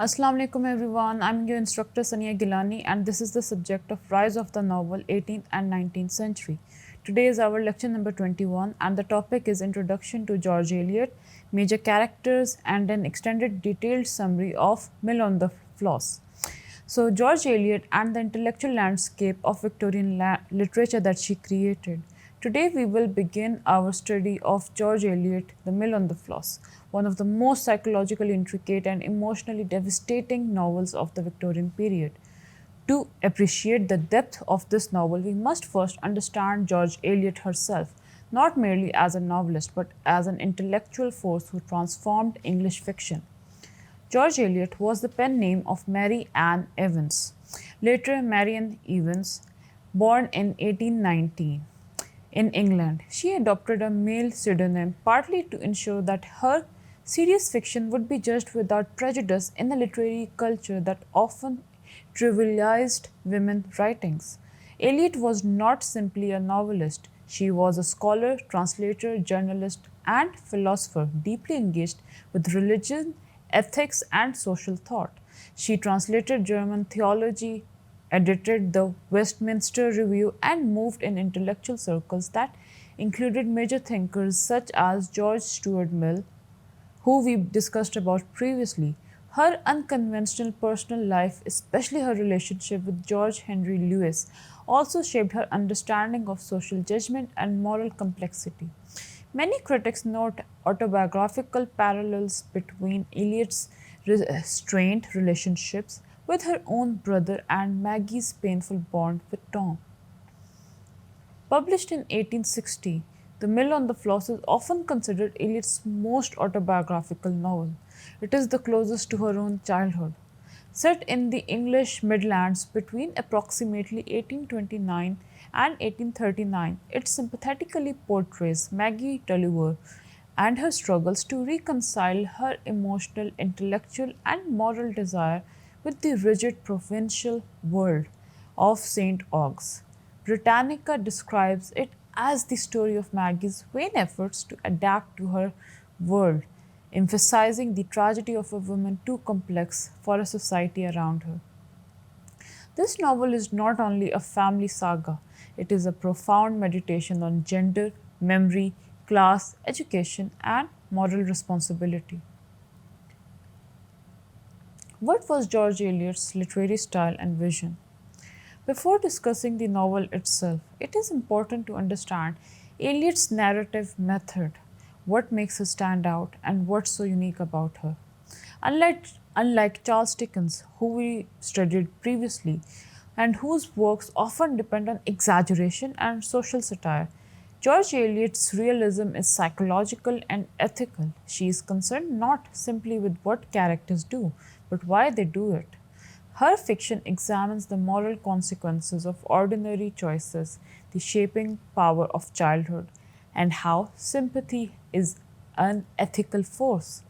Assalamu alaikum everyone. I'm your instructor Sania Gilani and this is the subject of Rise of the Novel 18th and 19th Century. Today is our lecture number 21 and the topic is Introduction to George Eliot, Major Characters and an extended detailed summary of Mill on the Floss. So George Eliot and the intellectual landscape of Victorian literature that she created. Today, we will begin our study of George Eliot, The Mill on the Floss, one of the most psychologically intricate and emotionally devastating novels of the Victorian period. To appreciate the depth of this novel, we must first understand George Eliot herself, not merely as a novelist, but as an intellectual force who transformed English fiction. George Eliot was the pen name of Mary Ann Evans, later Marian Evans, born in 1819 in England. She adopted a male pseudonym partly to ensure that her serious fiction would be judged without prejudice in a literary culture that often trivialized women's writings. Eliot was not simply a novelist, she was a scholar, translator, journalist, and philosopher deeply engaged with religion, ethics, and social thought. She translated German theology, edited the Westminster Review, and moved in intellectual circles that included major thinkers such as George Stuart Mill, who we discussed about previously. Her unconventional personal life, especially her relationship with George Henry Lewes, also shaped her understanding of social judgment and moral complexity. Many critics note autobiographical parallels between Eliot's strained relationships with her own brother and Maggie's painful bond with Tom. Published in 1860, The Mill on the Floss is often considered Eliot's most autobiographical novel. It is the closest to her own childhood. Set in the English Midlands between approximately 1829 and 1839, it sympathetically portrays Maggie Tulliver and her struggles to reconcile her emotional, intellectual, and moral desire with the rigid provincial world of St. Ogg's. Britannica describes it as the story of Maggie's vain efforts to adapt to her world, emphasizing the tragedy of a woman too complex for a society around her. This novel is not only a family saga, it is a profound meditation on gender, memory, class, education, and moral responsibility. What was George Eliot's literary style and vision? Before discussing the novel itself, it is important to understand Eliot's narrative method, what makes her stand out, and what's so unique about her. Unlike Charles Dickens, who we studied previously, and whose works often depend on exaggeration and social satire, George Eliot's realism is psychological and ethical. She is concerned not simply with what characters do, but why they do it. Her fiction examines the moral consequences of ordinary choices, the shaping power of childhood, and how sympathy is an ethical force.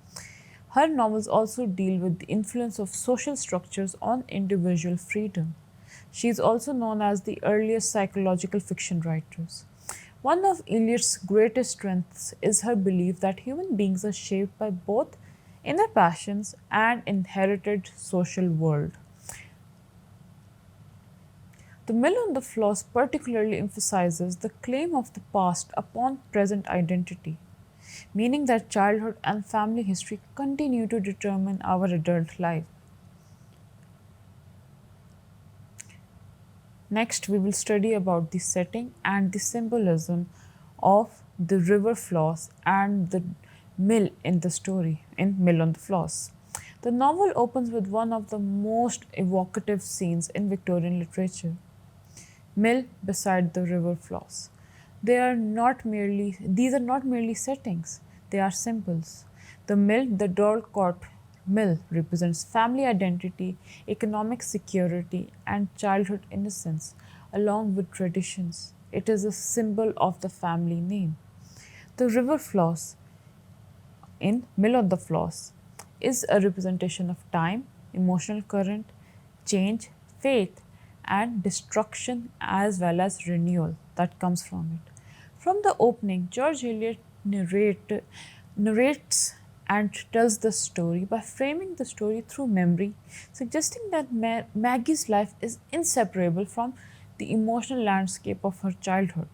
Her novels also deal with the influence of social structures on individual freedom. She is also known as the earliest psychological fiction writers. One of Eliot's greatest strengths is her belief that human beings are shaped by both inner passions and inherited social world. The Mill on the Floss particularly emphasizes the claim of the past upon present identity, meaning that childhood and family history continue to determine our adult life. Next, we will study about the setting and the symbolism of the river Floss and the mill in the story in Mill on the Floss. The novel opens with one of the most evocative scenes in Victorian literature. Mill beside the river Floss. These are not merely settings, they are symbols. The Dorlcote Mill represents family identity, economic security, and childhood innocence, along with traditions. It is a symbol of the family name. The river Floss in Mill on the Floss is a representation of time, emotional current, change, faith, and destruction as well as renewal that comes from it. From the opening, George Eliot narrates and tells the story by framing the story through memory, suggesting that Maggie's life is inseparable from the emotional landscape of her childhood.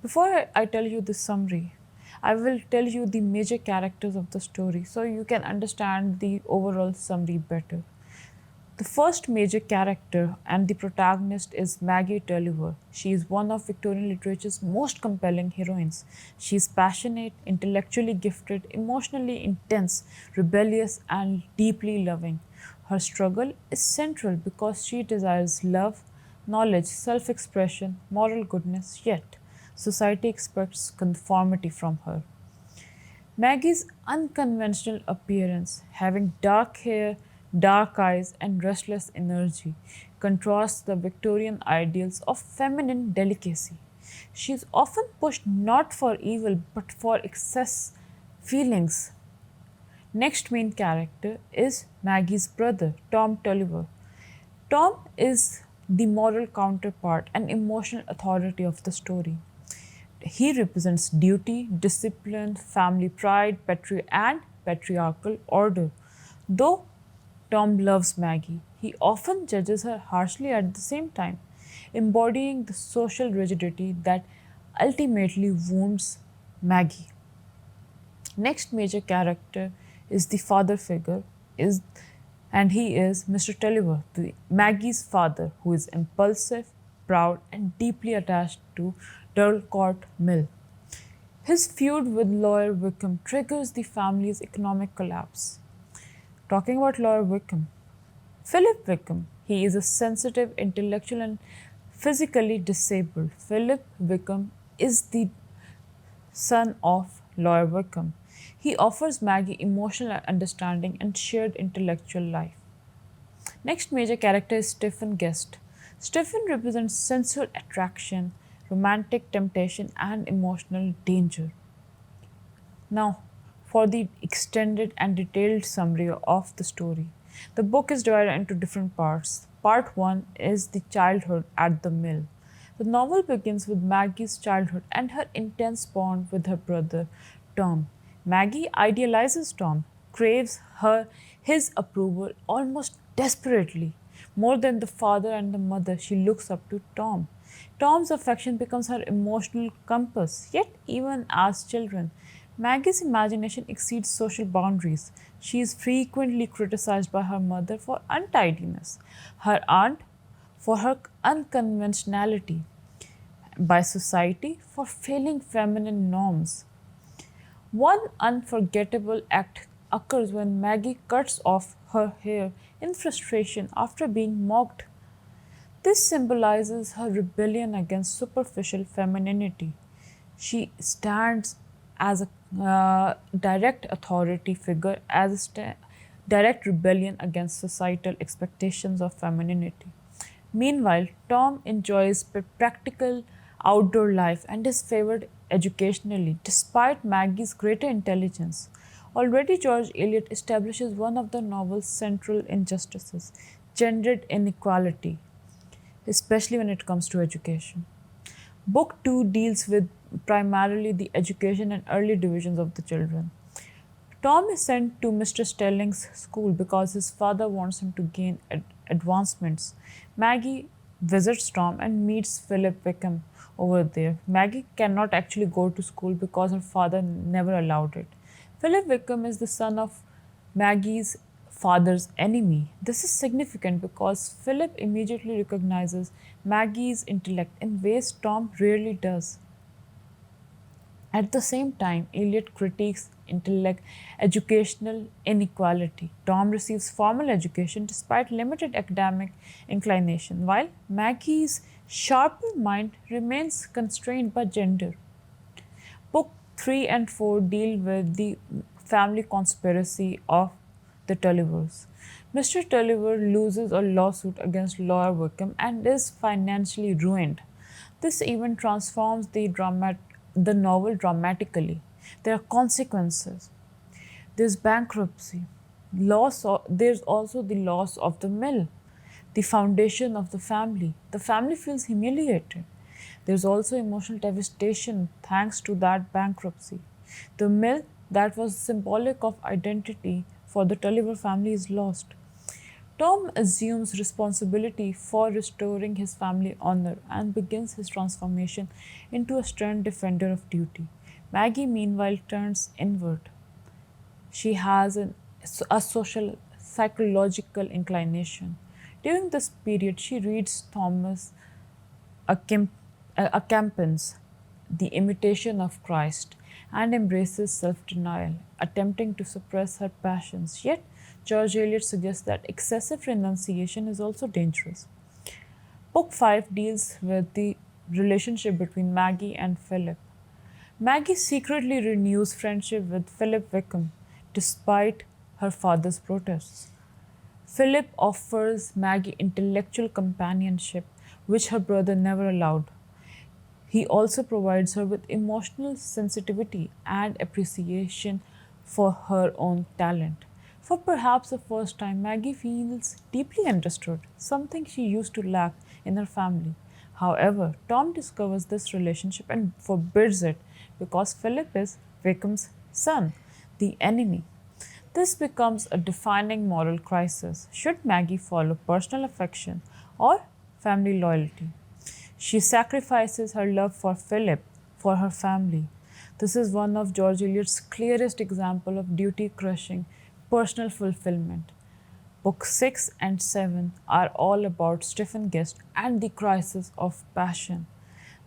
Before I tell you the summary, I will tell you the major characters of the story so you can understand the overall summary better. The first major character and the protagonist is Maggie Tulliver. She is one of Victorian literature's most compelling heroines. She is passionate, intellectually gifted, emotionally intense, rebellious, and deeply loving. Her struggle is central because she desires love, knowledge, self expression, moral goodness, yet society expects conformity from her. Maggie's unconventional appearance, having dark hair, dark eyes, and restless energy, contrasts the Victorian ideals of feminine delicacy. She is often pushed not for evil but for excess feelings. Next main character is Maggie's brother, Tom Tulliver. Tom is the moral counterpart and emotional authority of the story. He represents duty, discipline, family pride, and patriarchal order. Though Tom loves Maggie, he often judges her harshly at the same time, embodying the social rigidity that ultimately wounds Maggie. Next major character is the father figure, is and he is Mr. Tulliver, Maggie's father, who is impulsive, proud, and deeply attached to Dulcourt Mill. His feud with lawyer Wickham triggers the family's economic collapse. Talking about lawyer Wickham, Philip Wickham, he is a sensitive, intellectual, and physically disabled. Philip Wickham is the son of lawyer Wickham. He offers Maggie emotional understanding and shared intellectual life. Next major character is Stephen Guest. Stephen represents sensual attraction, romantic temptation, and emotional danger. Now, for the extended and detailed summary of the story. The book is divided into different parts. Part 1 is the childhood at the mill. The novel begins with Maggie's childhood and her intense bond with her brother, Tom. Maggie idealizes Tom, craves his approval almost desperately. More than the father and the mother, she looks up to Tom. Tom's affection becomes her emotional compass, yet, even as children, Maggie's imagination exceeds social boundaries. She is frequently criticized by her mother for untidiness, her aunt for her unconventionality, by society for failing feminine norms. One unforgettable act occurs when Maggie cuts off her hair in frustration after being mocked. This symbolizes her rebellion against superficial femininity. She stands as a direct authority figure, as a direct rebellion against societal expectations of femininity. Meanwhile, Tom enjoys practical outdoor life and is favored educationally despite Maggie's greater intelligence. Already, George Eliot establishes one of the novel's central injustices: gendered inequality, especially when it comes to education. Book 2 deals with primarily the education and early divisions of the children. Tom is sent to Mr. Stelling's school because his father wants him to gain advancements. Maggie visits Tom and meets Philip Wickham over there. Maggie cannot actually go to school because her father never allowed it. Philip Wickham is the son of Maggie's father's enemy. This is significant because Philip immediately recognizes Maggie's intellect in ways Tom rarely does. At the same time, Eliot critiques educational inequality. Tom receives formal education despite limited academic inclination, while Maggie's sharper mind remains constrained by gender. Book 3 and 4 deal with the family conspiracy of the Tullivers. Mr. Tulliver loses a lawsuit against lawyer Wickham and is financially ruined. This event transforms the novel dramatically. There are consequences. There's bankruptcy. There's also the loss of the mill, the foundation of the family. The family feels humiliated. There's also emotional devastation thanks to that bankruptcy. The mill that was symbolic of identity for the Tulliver family is lost. Tom assumes responsibility for restoring his family honor and begins his transformation into a stern defender of duty. Maggie, meanwhile, turns inward. She has a social psychological inclination. During this period, she reads Thomas a Kempis, The Imitation of Christ, and embraces self denial, attempting to suppress her passions. Yet, George Eliot suggests that excessive renunciation is also dangerous. Book 5 deals with the relationship between Maggie and Philip. Maggie secretly renews friendship with Philip Wickham despite her father's protests. Philip offers Maggie intellectual companionship, which her brother never allowed. He also provides her with emotional sensitivity and appreciation for her own talent. For perhaps the first time, Maggie feels deeply understood, something she used to lack in her family. However, Tom discovers this relationship and forbids it because Philip is Wickham's son, the enemy. This becomes a defining moral crisis. Should Maggie follow personal affection or family loyalty? She sacrifices her love for Philip for her family. This is one of George Eliot's clearest example of duty crushing personal fulfillment. Books 6 and 7 are all about Stephen Guest and the crisis of passion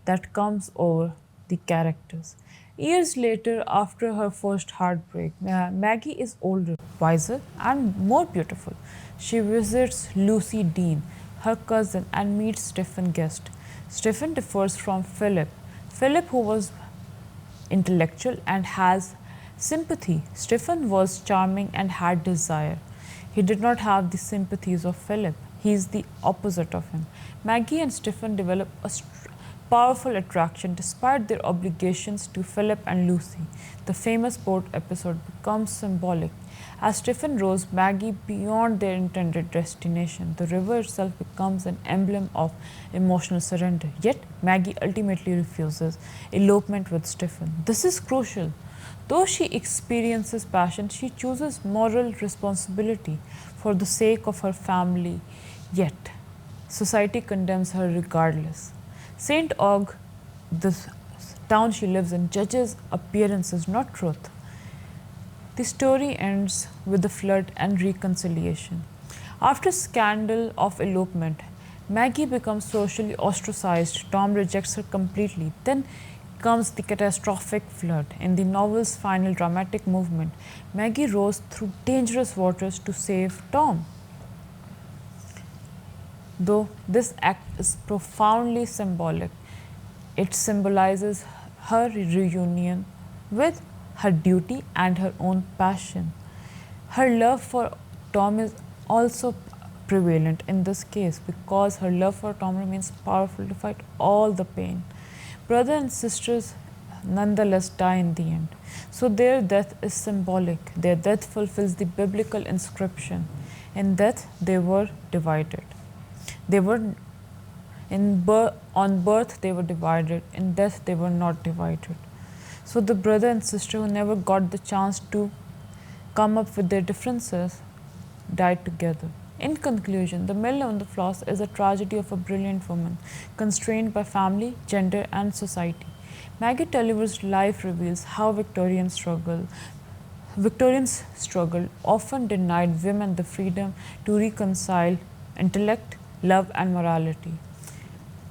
that comes over the characters. Years later, after her first heartbreak, Maggie is older, wiser, and more beautiful. She visits Lucy Dean, her cousin, and meets Stephen Guest. Stephen differs from Philip. Philip, who was intellectual and has sympathy. Stephen was charming and had desire. He did not have the sympathies of Philip. He is the opposite of him. Maggie and Stephen develop a powerful attraction despite their obligations to Philip and Lucy. The famous boat episode becomes symbolic. As Stephen rows Maggie beyond their intended destination, the river itself becomes an emblem of emotional surrender. Yet, Maggie ultimately refuses elopement with Stephen. This is crucial. Though she experiences passion, she chooses moral responsibility for the sake of her family. Yet, society condemns her regardless. St. Aug, the town she lives in, judges appearances, not truth. The story ends with the flood and reconciliation. After scandal of elopement, Maggie becomes socially ostracized. Tom rejects her completely. Then comes the catastrophic flood. In the novel's final dramatic movement, Maggie rows through dangerous waters to save Tom. Though this act is profoundly symbolic, it symbolizes her reunion with her duty and her own passion. Her love for Tom is also prevalent in this case because her love for Tom remains powerful despite all the pain. Brother and sisters nonetheless die in the end. So their death is symbolic. Their death fulfills the biblical inscription. In death, they were divided. They were on birth they were divided, in death they were not divided. So the brother and sister who never got the chance to come up with their differences died together. In conclusion, The Mill on the Floss is a tragedy of a brilliant woman, constrained by family, gender, and society. Maggie Tulliver's life reveals how Victorians struggled, often denied women the freedom to reconcile intellect, love, and morality.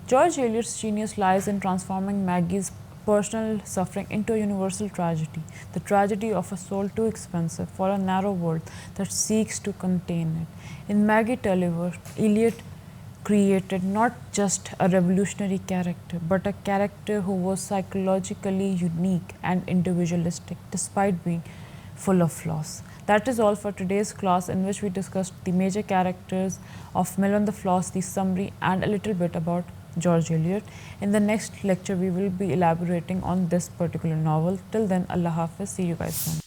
George Eliot's genius lies in transforming Maggie's personal suffering into a universal tragedy, the tragedy of a soul too expensive for a narrow world that seeks to contain it. In Maggie Tulliver, Eliot created not just a revolutionary character, but a character who was psychologically unique and individualistic despite being full of flaws. That is all for today's class, in which we discussed the major characters of Mill on the Floss, the summary, and a little bit about George Eliot. In the next lecture, we will be elaborating on this particular novel. Till then, Allah Hafiz. See you guys soon.